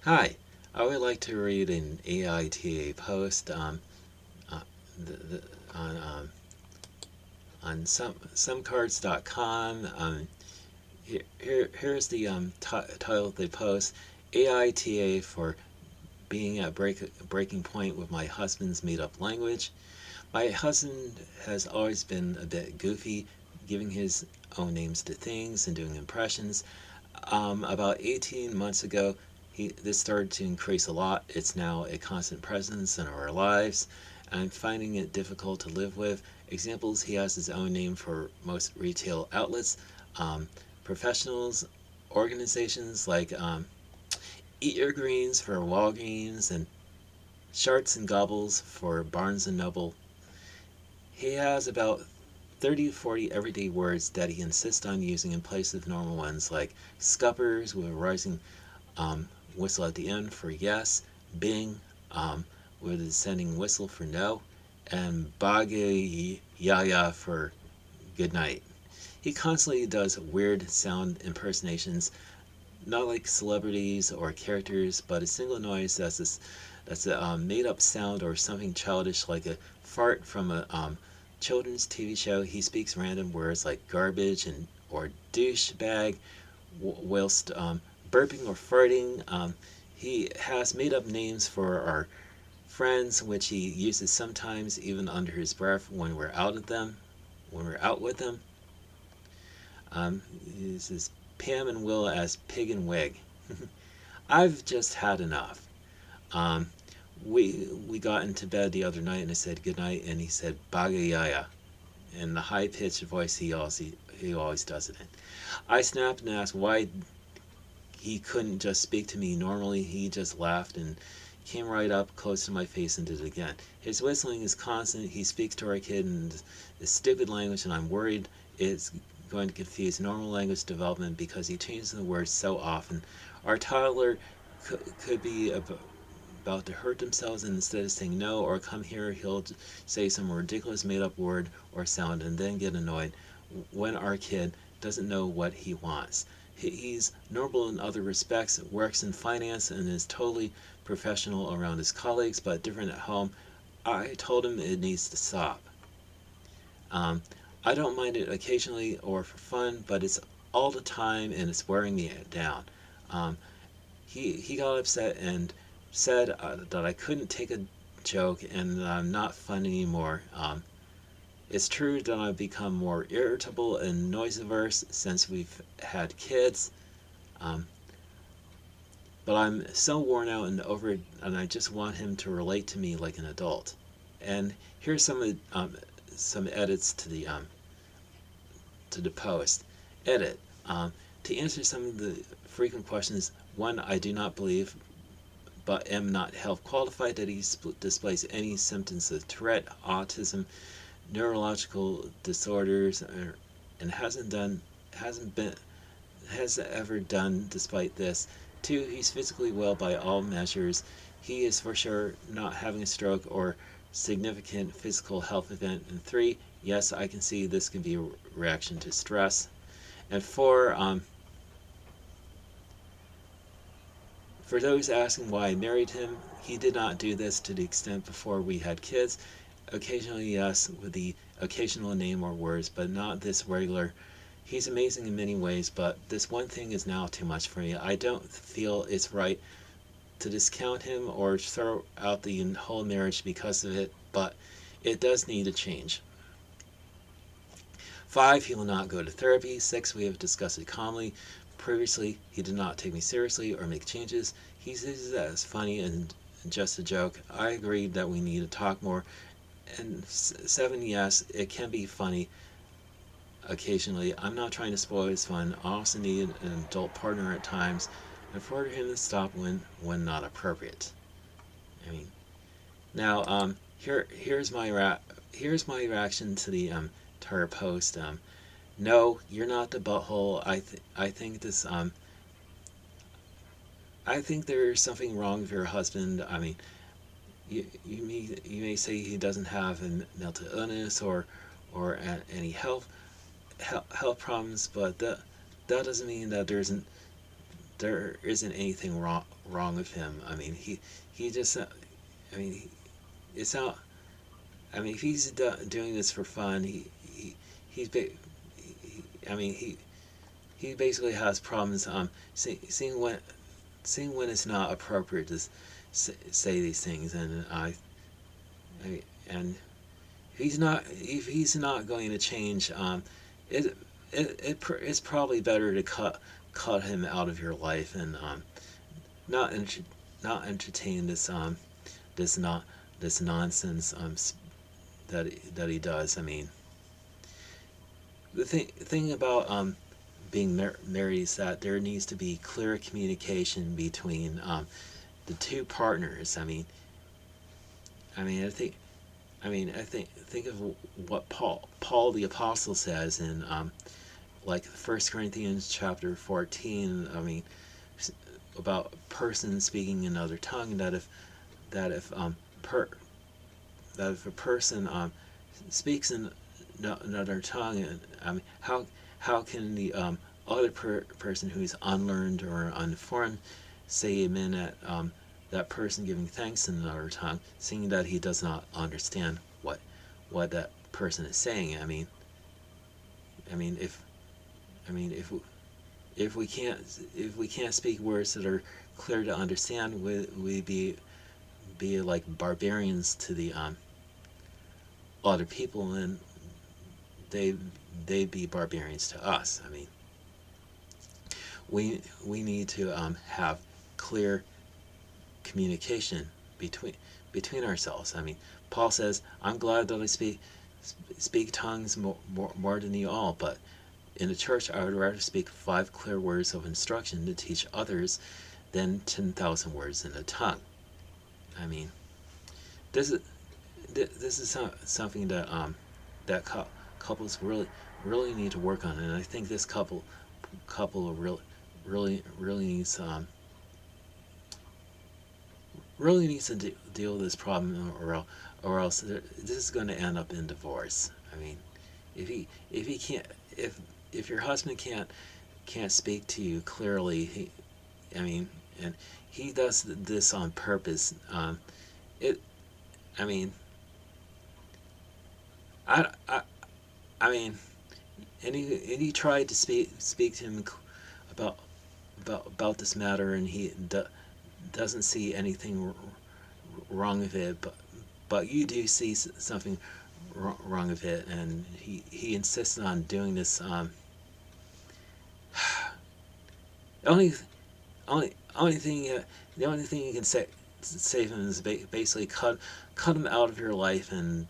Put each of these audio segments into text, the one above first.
Hi, I would like to read an AITA post uh, the, the, on somecards.com. Here's the title of the post: AITA for being at breaking point with my husband's made up language. My husband has always been a bit goofy, giving his own names to things and doing impressions. About 18 months ago, this started to increase a lot. It's now a constant presence in our lives. I'm finding it difficult to live with. Examples: he has his own name for most retail outlets, um, professionals, organizations like Eat Your Greens for Walgreens and Sharts and Gobbles for Barnes and Noble. He has about 30 to 40 everyday words that he insists on using in place of normal ones like scuppers with a rising whistle at the end for yes, bing with a descending whistle for no, and bagay yaya for good night. He constantly does weird sound impersonations, not like celebrities or characters, but a single noise that's a made up sound or something childish like a fart from a children's TV show. He speaks random words like garbage and or douchebag whilst burping or farting. He has made up names for our friends, which he uses sometimes even under his breath when we're out of them. When we're out with them, he uses Pam and Will as pig and wig. I've just had enough. Um, we got into bed the other night and I said good night and he said bagayaya in the high pitched voice he always does it in. I snapped and asked why he couldn't just speak to me normally. He just laughed and came right up close to my face and did it again. His whistling is constant. He speaks to our kid in this stupid language, and I'm worried it's going to confuse normal language development because he changes the words so often. Our toddler could be about to hurt themselves, and instead of saying no or come here, he'll say some ridiculous made up word or sound and then get annoyed when our kid doesn't know what he wants. He's normal in other respects, works in finance, and is totally professional around his colleagues, but different at home. I told him it needs to stop. Um, I don't mind it occasionally or for fun, but it's all the time and it's wearing me down. Um, he got upset and said that I couldn't take a joke and that I'm not fun anymore. It's true that I've become more irritable and noise averse since we've had kids, um, but I'm so worn out and over it, and I just want him to relate to me like an adult. And here's some edits to the post. Edit. To answer some of the frequent questions, one, I do not believe but am not health qualified that he displays any symptoms of Tourette, autism, neurological disorders, and hasn't been has ever done despite this. Two, he's physically well by all measures. He is for sure not having a stroke or significant physical health event. And three, yes, I can see this can be a reaction to stress. And four, for those asking why I married him, he did not do this to the extent before we had kids. Occasionally, yes, with the occasional name or words, but not this regular. He's amazing in many ways, but this one thing is now too much for me. I don't feel it's right to discount him or throw out the whole marriage because of it, but it does need a change. 5, he will not go to therapy. 6, we have discussed it calmly. Previously, he did not take me seriously or make changes. He sees it as funny and just a joke. I agree that we need to talk more. And 7, yes, it can be funny occasionally. I'm not trying to spoil his fun. I also need an adult partner at times, and for him to stop when not appropriate. I mean, now here's my reaction to the entire post. No, you're not the butthole. I think there's something wrong with your husband. I mean, you may say he doesn't have a mental illness or any health problems, but that doesn't mean that there isn't anything wrong with him. I mean, he just I mean, it's not. I mean, if he's doing this for fun, he's I mean, he basically has problems seeing when it's not appropriate to say these things, and and if he's not going to change, it's probably better to cut him out of your life and not not entertain this not this nonsense that he does. I mean, the thing about being married is that there needs to be clear communication between the two partners. Think of what Paul the Apostle says in like 1 Corinthians chapter 14. I mean, about a person speaking another tongue. That if a person speaks in another tongue, I mean, how can the other person who is unlearned or uninformed say amen at that person giving thanks in another tongue, seeing that he does not understand what that person is saying? If we can't speak words that are clear to understand, we be like barbarians to the other people, and they'd be barbarians to us. I mean, we need to have clear communication between ourselves. I mean, Paul says, "I'm glad that I speak tongues more than you all, but in the church I would rather speak 5 clear words of instruction to teach others than 10,000 words in a tongue." I mean, this is something that that couples really need to work on, and I think this couple really needs to deal with this problem, or else this is going to end up in divorce. I mean, if he can't, if your husband can't speak to you clearly, and he does this on purpose. I mean, I mean, and he tried to speak to him about this matter, and he doesn't see anything wrong with it, but you do see something wrong with it, and he insisted on doing this. The only thing you can save him is basically cut him out of your life, and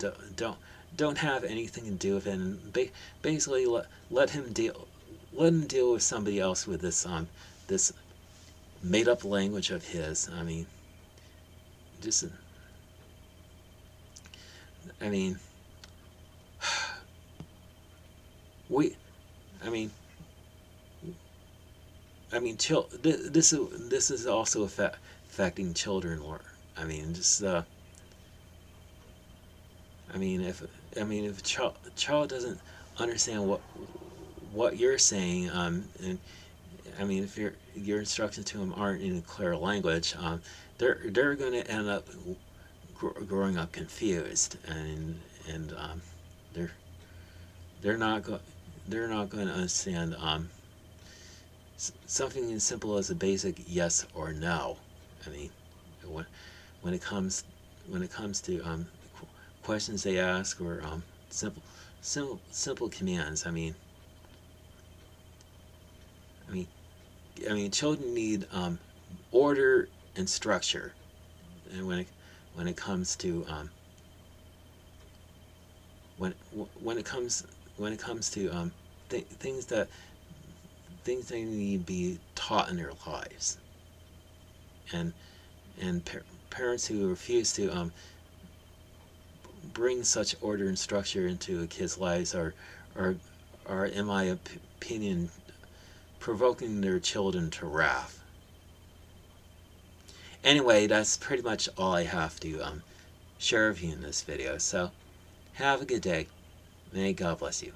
don't have anything to do with it, and basically let him deal with somebody else with this made up language of his. I mean, just I mean, we I mean this is also affecting children. I mean, just if a child doesn't understand what you're saying, and if your instructions to them aren't in clear language, they're going to end up growing up confused, and they're not going to understand something as simple as a basic yes or no. I mean, when it comes to questions they ask, or simple commands. Children need order and structure, and when it comes to things they need to be taught in their lives, and parents who refuse to bring such order and structure into a kid's lives are in my opinion provoking their children to wrath. Anyway, that's pretty much all I have to share with you in this video. So have a good day. May God bless you.